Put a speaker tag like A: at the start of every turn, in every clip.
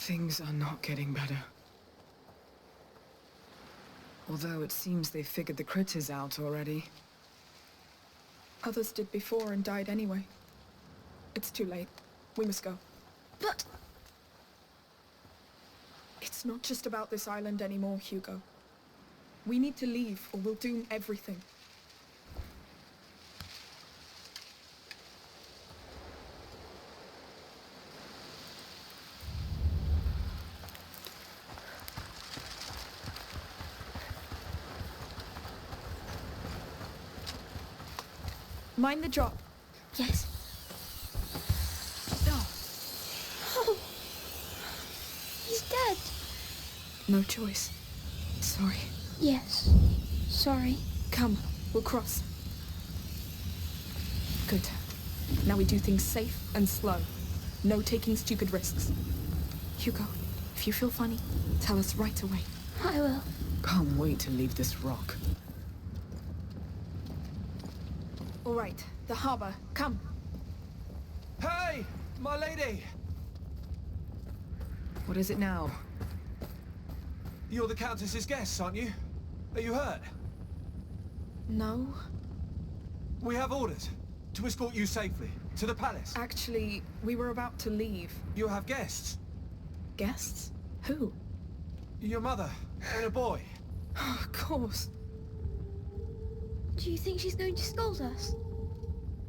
A: Things are not getting better. Although it seems they figured the critters out already.
B: Others did before and died anyway. It's too late. We must go.
C: But...
B: It's not just about this island anymore, Hugo. We need to leave, or we'll doom everything. Mind the drop.
C: Yes.
B: No.
C: Oh. He's dead.
B: No choice. Sorry.
C: Yes. Sorry.
B: Come, we'll cross. Good. Now we do things safe and slow. No taking stupid risks. Hugo, if you feel funny, tell us right away.
C: I will.
A: Can't wait to leave this rock.
B: All right, the harbor. Come.
D: Hey, my lady!
A: What is it now?
D: You're the Countess's guests, aren't you? Are you hurt?
B: No.
D: We have orders to escort you safely to the palace.
B: Actually, we were about to leave.
D: You'll have guests.
B: Guests? Who?
D: Your mother and a boy.
B: Of course.
C: Do you think she's going to scold us?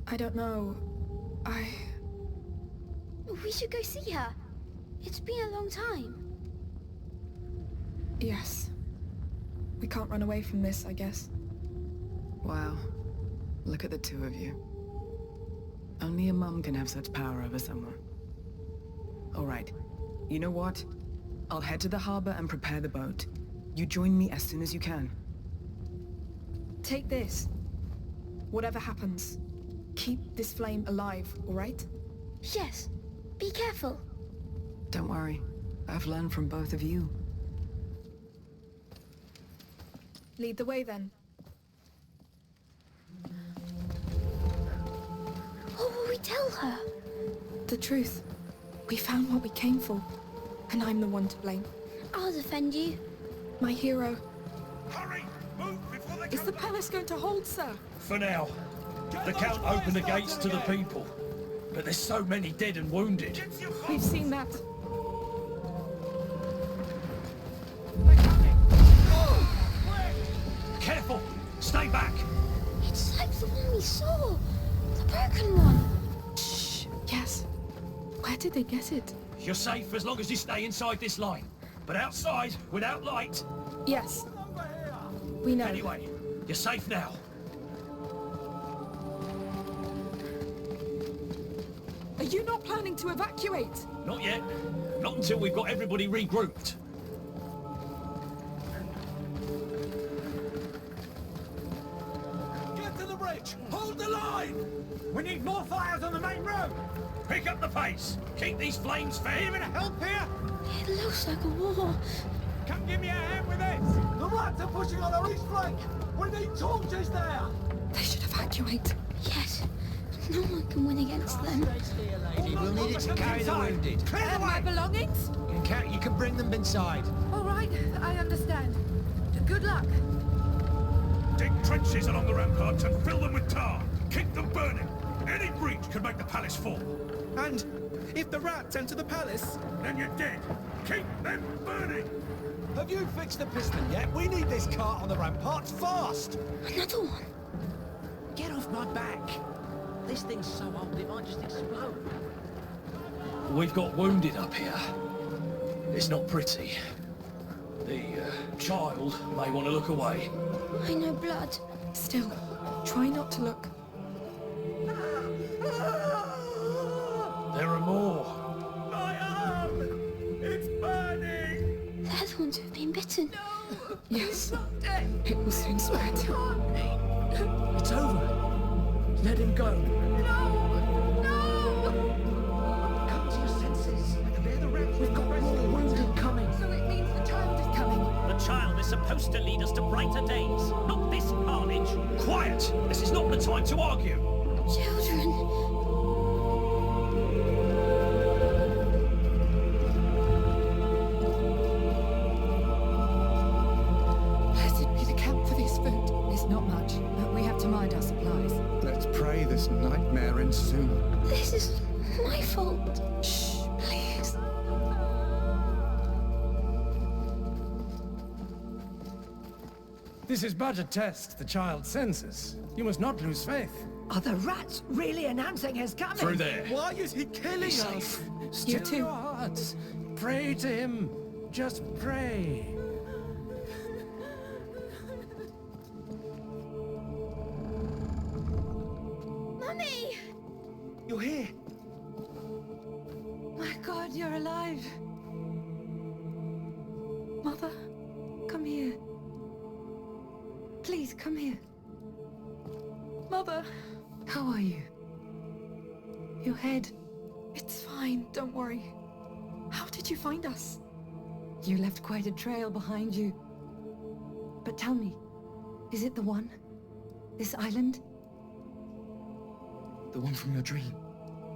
B: I don't know.
C: We should go see her. It's been a long time.
B: Yes. We can't run away from this, I guess.
A: Wow. Look at the two of you. Only a mum can have such power over someone. All right. You know what? I'll head to the harbor and prepare the boat. You join me as soon as you can.
B: Take this. Whatever happens, keep this flame alive, all right?
C: Yes. Be careful.
A: Don't worry. I've learned from both of you.
B: Lead the way, then.
C: What will we tell her?
B: The truth. We found what we came for, and I'm the one to blame.
C: I'll defend you.
B: My hero.
E: Hurry! Move before they
B: Is
E: come
B: the
E: back!
B: palace going to hold, sir?
E: For now. The Count opened the gates to the people. But there's so many dead and wounded.
B: We've seen that.
E: Careful! Stay back!
C: It's like the one we saw. The broken one.
B: Shh. Yes. Where did they get it?
E: You're safe as long as you stay inside this line. But outside, without light...
B: Yes. We know.
E: Anyway, you're safe now.
B: Are you not planning to evacuate?
E: Not yet. Not until we've got everybody regrouped.
D: Get to the bridge! Hold the line!
E: We need more fires on the main road! Pick up the pace! Keep these flames fair!
D: Even help here?
C: It looks like a war.
D: Come give me a hand with this! The rats are pushing on our east flank! We need torches there!
B: They should evacuate.
C: Yes. No one can win against them.
F: Lady, we'll need it to carry the wounded.
D: Clear the
B: My
D: way!
B: belongings?
F: You can bring them inside.
B: All right, I understand. Good luck.
E: Dig trenches along the ramparts and fill them with tar. Keep them burning. Any breach could make the palace fall.
D: And if the rats enter the palace...
E: Then you're dead. Keep them burning.
D: Have you fixed the piston yet? We need this cart on the ramparts fast!
C: Another one.
F: Get off my back. This thing's so old it might just explode.
E: We've got wounded up here. It's not pretty. The child may want to look away.
C: I know blood.
B: Still, try not to look.
E: There are more.
D: My arm! It's burning!
C: They're the ones who've been bitten.
B: Yes. It will soon spread.
F: It's over. Let him go. Come to your senses. They're the rats. We've got more wounded coming.
B: So it means the child is coming.
G: The child is supposed to lead us to brighter days, not this carnage.
E: Quiet! This is not the time to argue.
C: Children.
D: this nightmare ends soon.
C: This is my fault.
B: Shh, please.
H: This is but a test, the child's senses. You must not lose faith.
F: Are the rats really announcing his coming?
E: Through there.
D: Why is he killing us?
H: Still
B: too.
H: your hearts. Pray to him. Just pray.
C: Mummy!
D: You're here.
I: My God, you're alive. Mother, come here. Please, come here.
B: Mother,
I: How are you? Your head.
B: it's fine, don't worry. How did you find us?
I: You left quite a trail behind you. But tell me, is it the one? This island?
J: The one from your dream.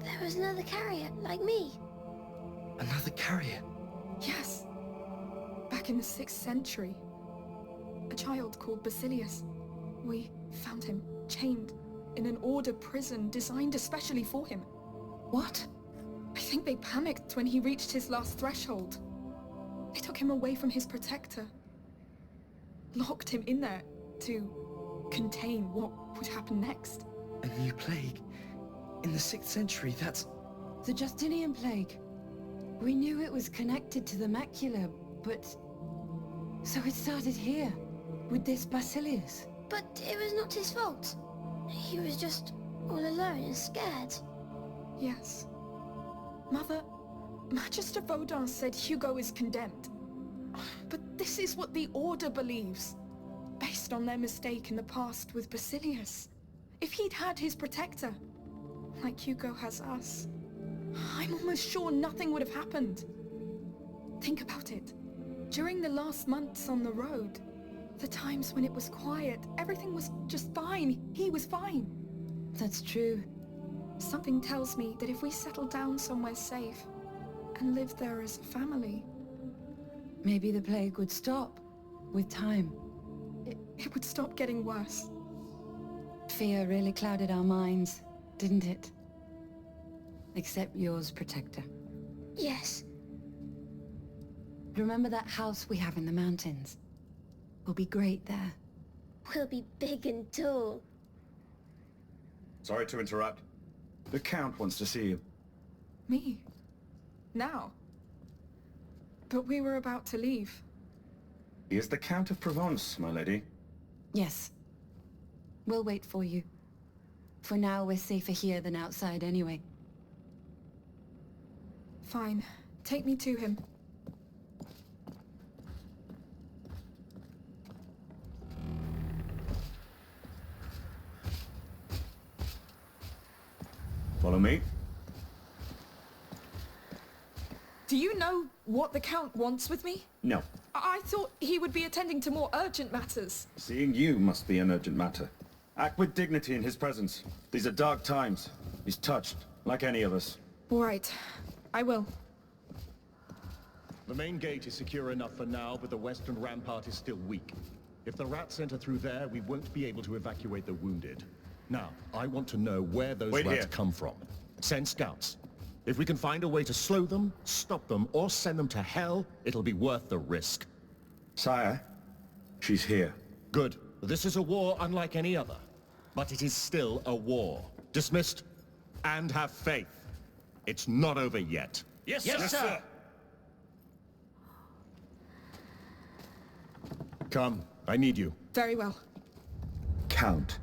C: There was another carrier, like me.
J: Another carrier.
B: Yes. Back in the 6th century. A child called Basilius. We found him, chained, in an order prison designed especially for him.
I: What?
B: I think they panicked when he reached his last threshold. They took him away from his protector. Locked him in there to contain what would happen next.
J: A new plague. In the 6th century, that's...
I: The Justinian plague. We knew it was connected to the Macula, but... So it started here, with this Basilius.
C: But it was not his fault. He was just all alone and scared.
B: Yes. Mother, Magister Vaudin said Hugo is condemned. But this is what the Order believes, based on their mistake in the past with Basilius. If he'd had his protector, like Hugo has us, I'm almost sure nothing would have happened. Think about it. During the last months on the road, the times when it was quiet, everything was just fine. He was fine.
I: That's true.
B: Something tells me that if we settle down somewhere safe and live there as a family,
I: Maybe the plague would stop, with time.
B: it would stop getting worse.
I: Fear really clouded our minds, didn't it? Except yours, Protector.
C: Yes.
I: Remember that house we have in the mountains? We'll be great there.
C: We'll be big and tall.
K: Sorry to interrupt. The Count wants to see you.
B: Me? Now? But we were about to leave.
K: He is the Count of Provence, my lady.
I: Yes. We'll wait for you. For now, we're safer here than outside anyway.
B: Fine. Take me to him.
K: Follow me.
B: Do you know what the Count wants with me?
K: No.
B: I thought he would be attending to more urgent matters.
K: Seeing you must be an urgent matter. Act with dignity in his presence. These are dark times. He's touched, like any of us.
B: All right. I will.
L: The main gate is secure enough for now, but the western rampart is still weak. If the rats enter through there, we won't be able to evacuate the wounded. Now, I want to know where those rats come from. Send scouts. If we can find a way to slow them, stop them, or send them to hell, it'll be worth the risk.
K: Sire, she's here.
L: Good. This is a war unlike any other. But it is still a war. Dismissed? And have faith. It's not over yet.
E: Yes, sir.
L: Come, I need you.
B: Very well.
K: Count.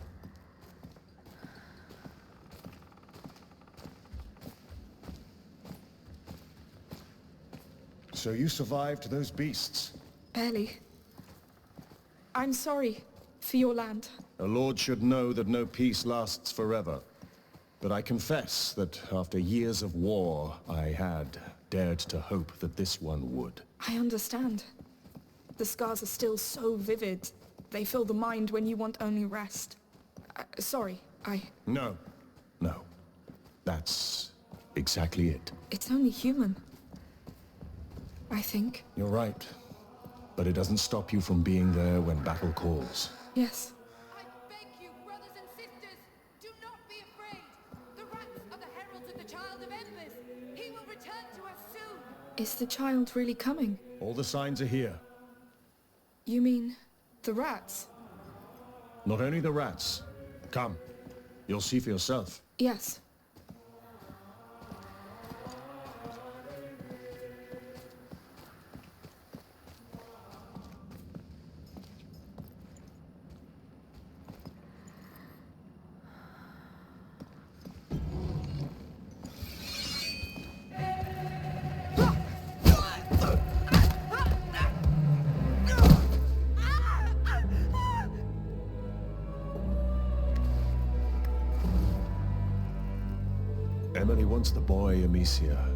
L: So you survived those beasts?
B: Barely. I'm sorry for your land.
L: A lord should know that no peace lasts forever. But I confess that after years of war, I had dared to hope that this one would.
B: I understand. The scars are still so vivid. They fill the mind when you want only rest. Sorry,
L: No. That's exactly it.
B: It's only human. I think.
L: You're right. But it doesn't stop you from being there when battle calls.
B: Yes.
M: I beg you, brothers and sisters, do not be afraid.
B: Is the child really coming?
L: All the signs are here.
B: You mean the rats?
L: Not only the rats. Come. You'll see for yourself.
B: Yes.
L: Emily wants the boy, Amicia.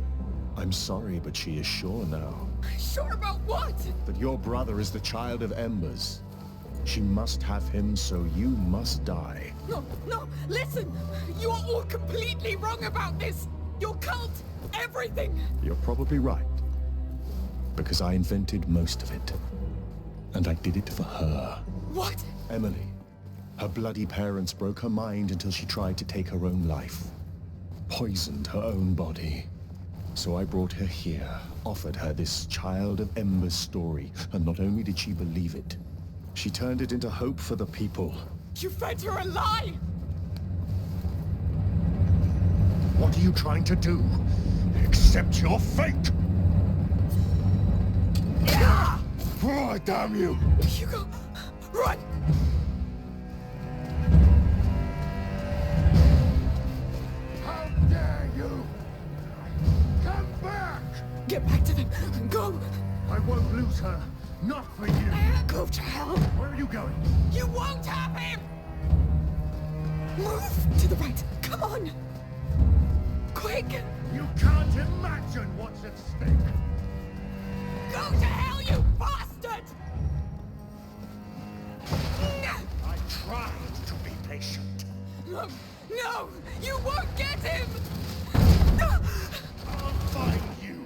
L: I'm sorry, but she is sure now.
B: Sure about what?
L: That your brother is the child of Embers. She must have him, so you must die.
B: No, no, listen! You are all completely wrong about this! Your cult, everything!
L: You're probably right. Because I invented most of it. And I did it for her.
B: What?
L: Emily. Her bloody parents broke her mind until she tried to take her own life. Poisoned her own body. So I brought her here, offered her this Child of Embers story, and not only did she believe it, she turned it into hope for the people.
B: You fed her a lie!
L: What are you trying to do? Accept your fate! Oh, damn you!
B: Hugo, run!
L: How dare you! Come back!
B: Get back to them! Go!
L: I won't lose her. Not for you.
B: Go to hell!
L: Where are you going?
B: You won't have him! Move to the right! Come on! Quick!
L: You can't imagine what's at stake!
B: Go to hell, you bastard!
L: I tried to be patient.
B: No! No! You won't get him!
L: I'll find you,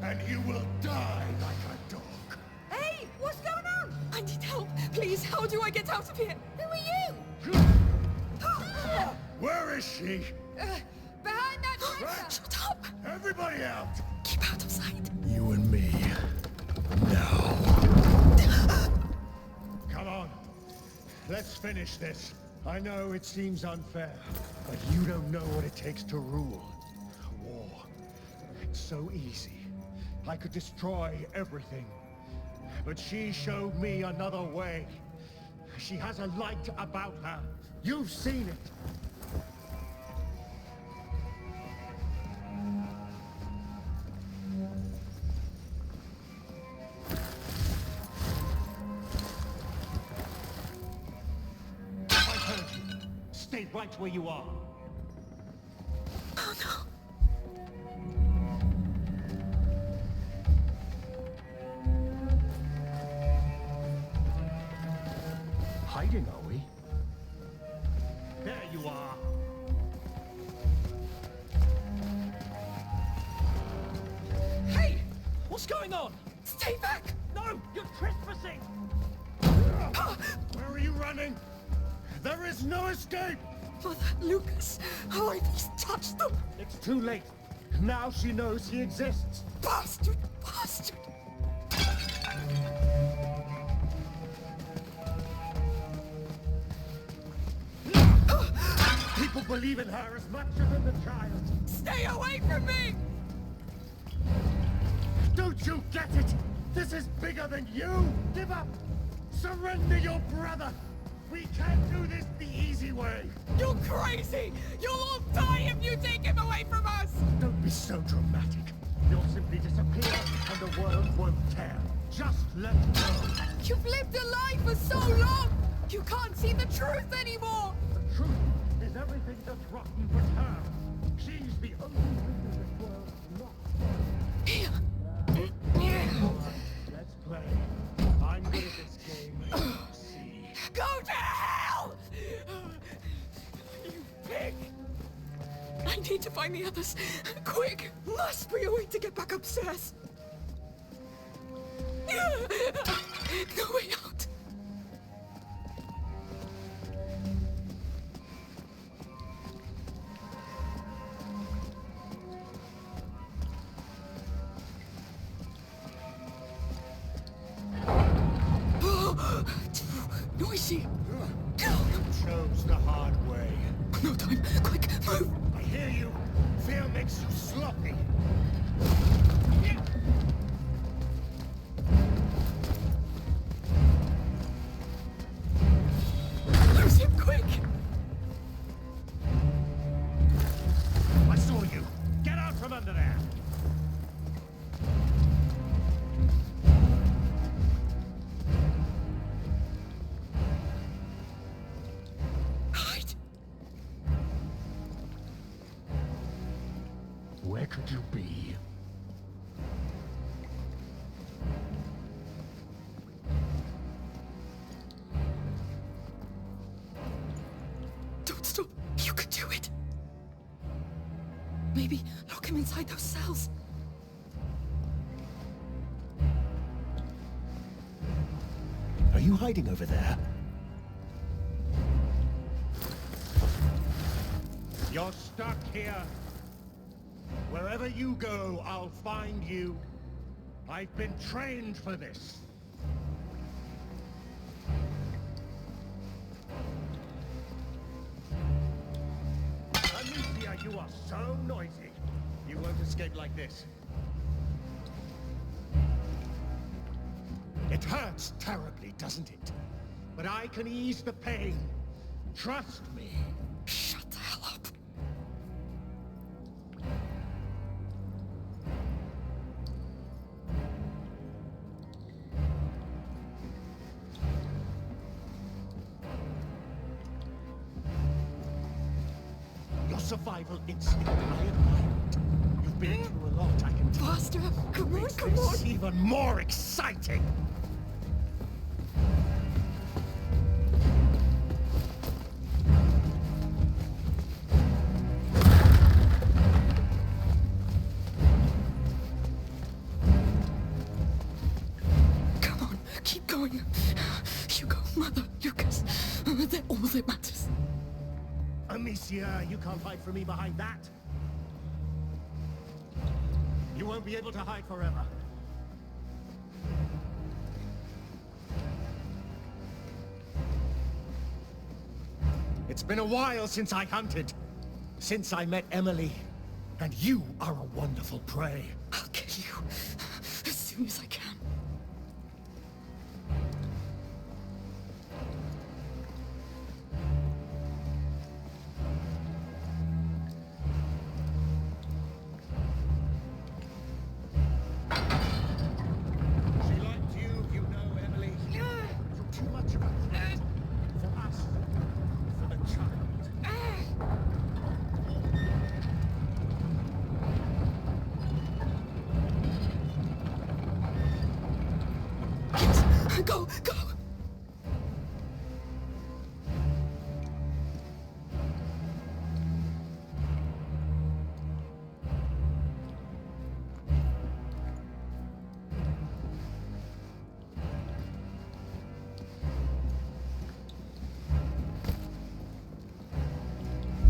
L: and you will die like a dog.
B: Hey! What's going on? I need help! Please, how do I get out of here? Who are you?
L: Where is she?
B: Behind that dresser! Shut up!
L: Everybody out!
B: Keep out of sight.
L: You and me. Now. Come on. Let's finish this. I know it seems unfair, but you don't know what it takes to rule. War. It's so easy. I could destroy everything. But she showed me another way. She has a light about her. You've seen it.
F: Stay right where you are.
B: Oh no.
L: Hiding, are we?
F: There you are.
G: Hey! What's going on?
B: Stay back!
G: No! You're trespassing!
L: Where are you running? There is no escape!
B: Mother, Lucas, how I least touched them!
L: It's too late. Now she knows he exists.
B: Bastard! Bastard!
L: People believe in her as much as in the child.
B: Stay away from me!
L: Don't you get it? This is bigger than you! Give up! Surrender your brother! We can't do this the easy way!
B: You're crazy! You'll all die if you take him away from us!
L: Don't be so dramatic. You'll simply disappear and the world won't care. Just let go.
B: You've lived a lie for so long! You can't see the truth anymore!
L: The truth is everything that's rotten but her. She's the only thing in this world not.
B: Here.
L: Let's play. I'm good at this game. See.
B: Go to hell! You pig! I need to find the others. Quick! Must be a way to get back upstairs. No way out. she?
D: Chose the hard way.
B: No time. Quick, move!
D: I hear you. Fear makes you sloppy.
B: Lose him, quick!
D: I saw you. Get out from under there.
B: Hide!
D: Where could you be?
B: Don't stop. You could do it. Maybe lock him inside those cells.
D: Are you hiding over there? You're stuck here. Wherever you go, I'll find you. I've been trained for this. Amicia, you are so noisy. You won't escape like this. It hurts terribly, doesn't it? But I can ease the pain. Trust me.
B: Shut the hell up.
D: Your survival instinct, I admire it. You've been through a lot, I can tell.
B: Faster! Come on,
D: Makes
B: come on!
D: this even more exciting!
B: Come on, keep going. Hugo, Mother, Lucas, they're all that matters.
D: Amicia, you can't hide from me behind that. You won't be able to hide forever. It's been a while since I hunted. Since I met Emily. And you are a wonderful prey.
B: I'll kill you as soon as I can.
D: She liked you, you know, Emily. For too much of a threat. For us. For the child.
B: Go, go!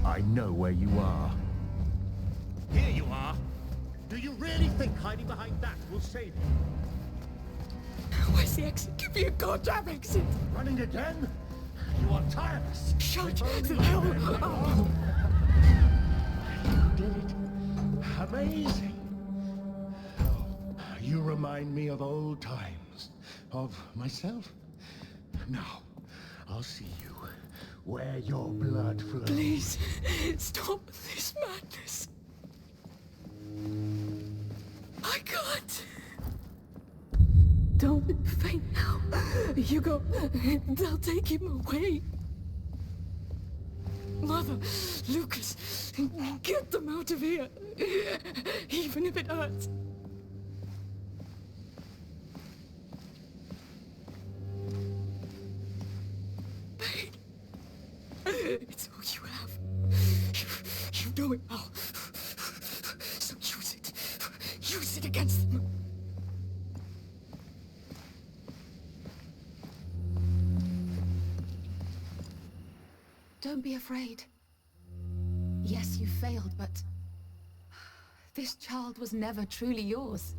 D: I know where you are. Here you are. Do you really think hiding behind that will save you?
B: Where's the exit? Give me a goddamn exit!
D: Running again? You are tireless.
B: Shut the hell up!
D: You did it. Amazing. Oh, you remind me of old times. Of myself. Now, I'll see you where your blood flows.
B: Please, stop this madness. I can't. Don't faint now. Hugo, they'll take him away. Mother, Lucas, get them out of here. Even if it hurts. Pain. It's all you have. You know it now. So use it. Use it against them. Don't be afraid. Yes, you failed, but this child was never truly yours.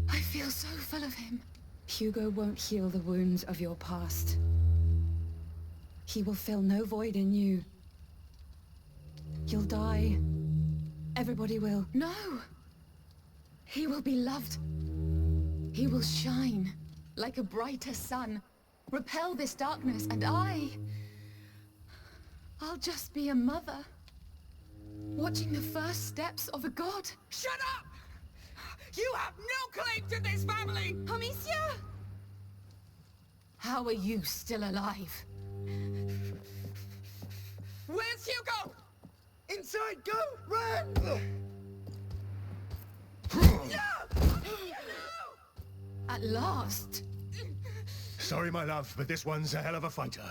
B: I feel so full of him.
I: Hugo won't heal the wounds of your past. He will fill no void in you. You'll die. Everybody will.
B: No! He will be loved. He will shine like a brighter sun, repel this darkness, and I'll just be a mother, watching the first steps of a god.
A: Shut up! You have no claim to this family!
B: Amicia! How are you still alive?
A: Where's Hugo?
J: Inside, go! Run!
B: At last!
D: Sorry, my love, but this one's a hell of a fighter.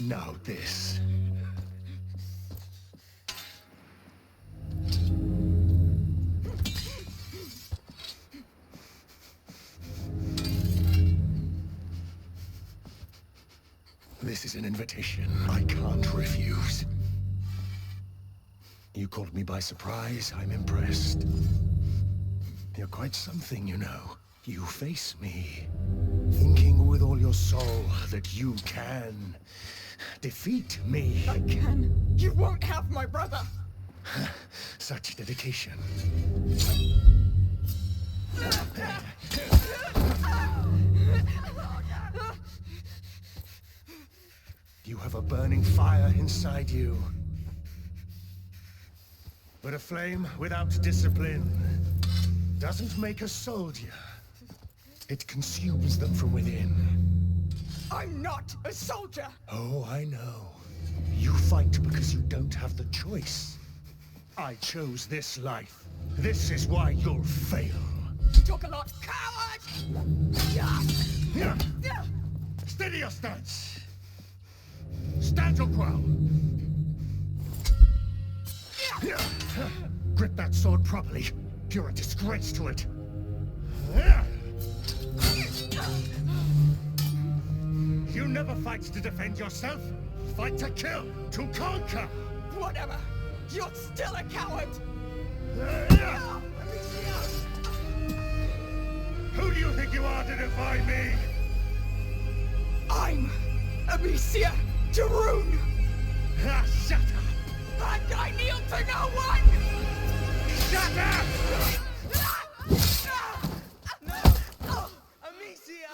D: Now this. This is an invitation I can't refuse. You caught me by surprise. I'm impressed. You're quite something, you know. You face me, thinking with all your soul that you can defeat me.
A: I can. You won't have my brother.
D: Such dedication. You have a burning fire inside you. But a flame without discipline doesn't make a soldier. It consumes them from within.
A: I'm not a soldier!
D: Oh, I know. You fight because you don't have the choice. I chose this life. This is why you'll fail.
A: You talk a lot, coward!
D: Steady your stance. Stand your ground. Grip that sword properly. You're a disgrace to it. You never fight to defend yourself. Fight to kill, to conquer.
A: Whatever. You're still a coward.
D: Who do you think you are to defy me?
A: I'm Amicia Darun.
D: Shut up.
A: And I kneel to no one.
D: Shut up!
J: No! Amicia!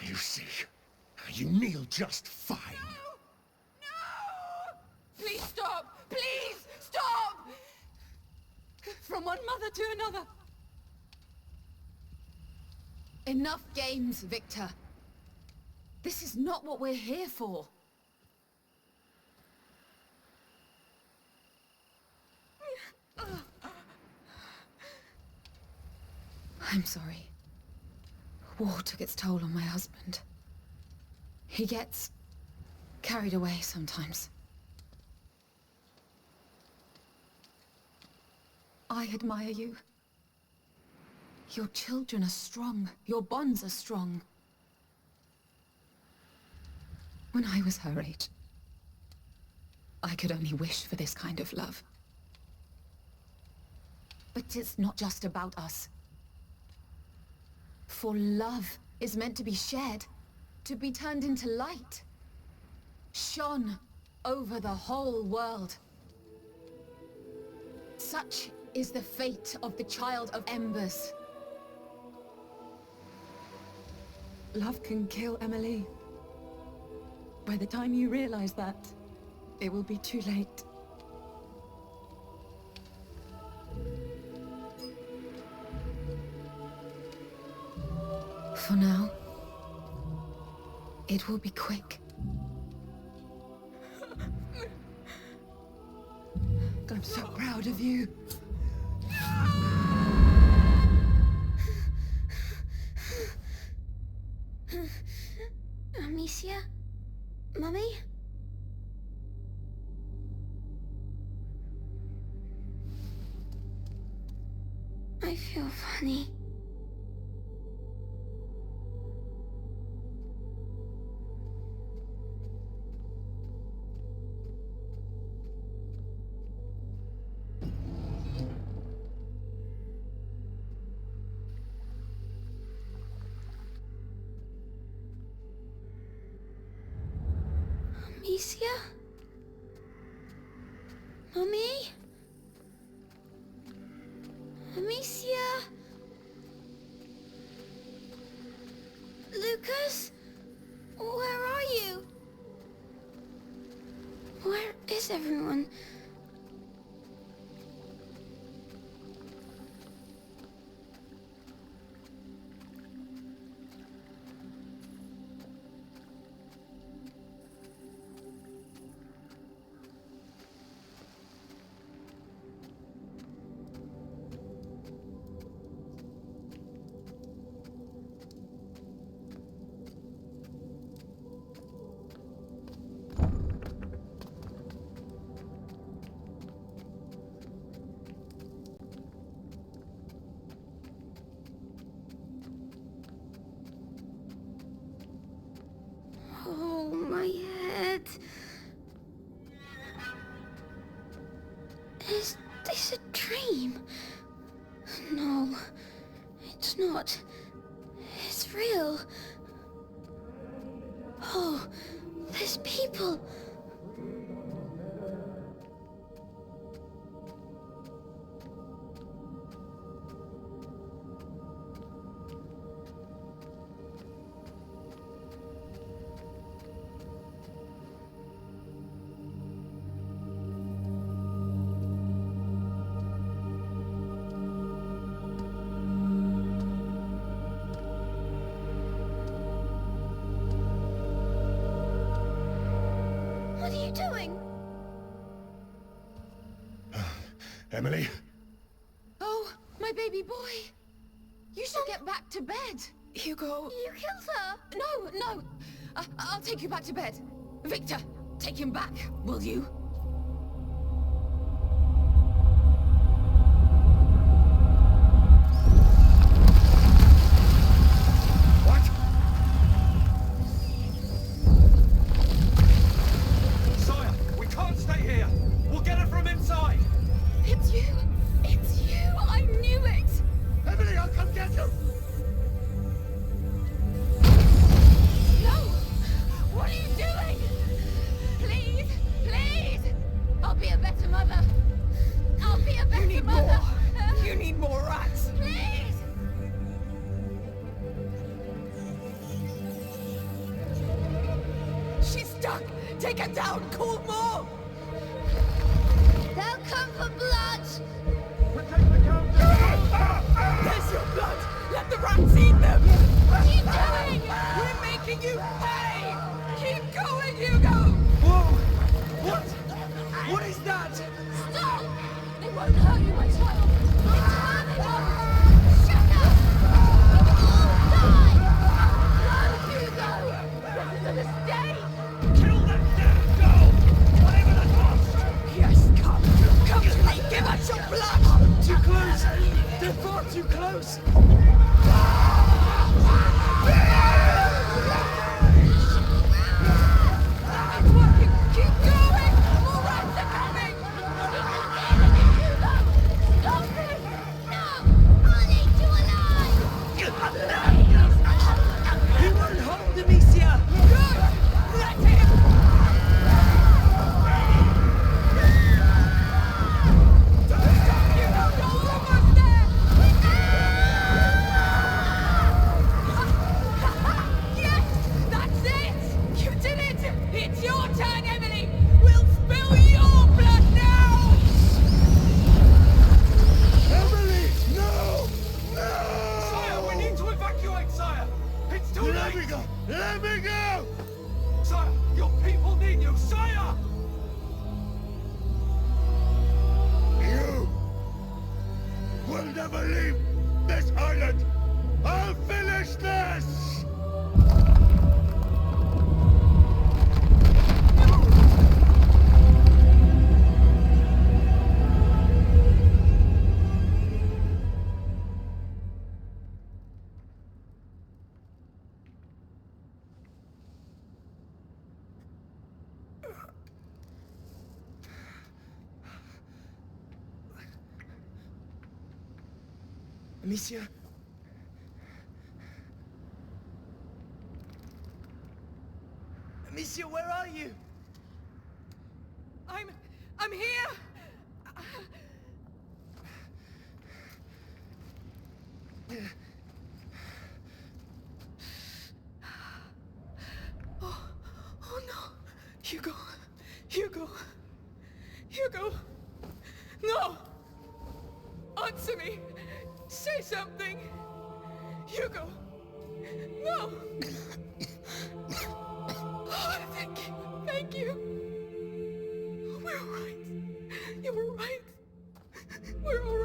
D: You see, you kneel just fine.
B: No! Please stop! Please stop! From one mother to another. Enough games, Victor. This is not what we're here for. I'm sorry. War took its toll on my husband. He gets carried away sometimes. I admire you. Your children are strong. Your bonds are strong. When I was her age, I could only wish for this kind of love. But it's not just about us. For love is meant to be shared, to be turned into light, shone over the whole world. Such is the fate of the Child of Embers.
I: Love can kill Emily. By the time you realize that, it will be too late.
B: For now, it will be quick.
I: I'm so proud of you.
C: Amicia? Mummy? I feel funny. Amicia? Mummy? Amicia? Lucas? Where are you? Where is everyone? Oh, my head. Is this a dream? No, it's not. It's real. Oh, there's people. What are you doing?
D: Emily?
I: Oh, my baby boy. You should get back to bed.
B: Hugo...
C: You killed her!
I: No. I'll take you back to bed. Victor, take him back, will you?
A: Take her down! Call more!
C: They'll come for blood!
D: Protect the counter!
A: There's your blood! Let the rats eat them!
C: What are you doing?
A: We're making you pay! Keep going, Hugo!
J: Whoa! What? What is that?
C: Stop! It won't hurt you, my child! It's harming us! Shut up! We will all die! No, Hugo! This is a mistake!
A: Yes, come to me! Give us your blood!
J: Too close! They're far too close!
A: It's working! Keep going! More rats are coming!
C: Stop it! No! I'll eat you alive!
J: He won't hold, Amicia!
A: Good! Let him! It's your turn, Emily! We'll spill your blood now!
D: Emily! No! No!
E: Sire, we need to evacuate, sire! It's too late!
D: Let me go! Let me go!
E: Sire, your people need you, sire!
D: You will never leave this island! I'll finish this!
J: Amicia? Amicia, where are you?
B: here! Oh no! Hugo! Hugo! Hugo! No! Answer me! Say something! Hugo! No! Oh, thank you! Thank you! We're all right! You were right! We're all right!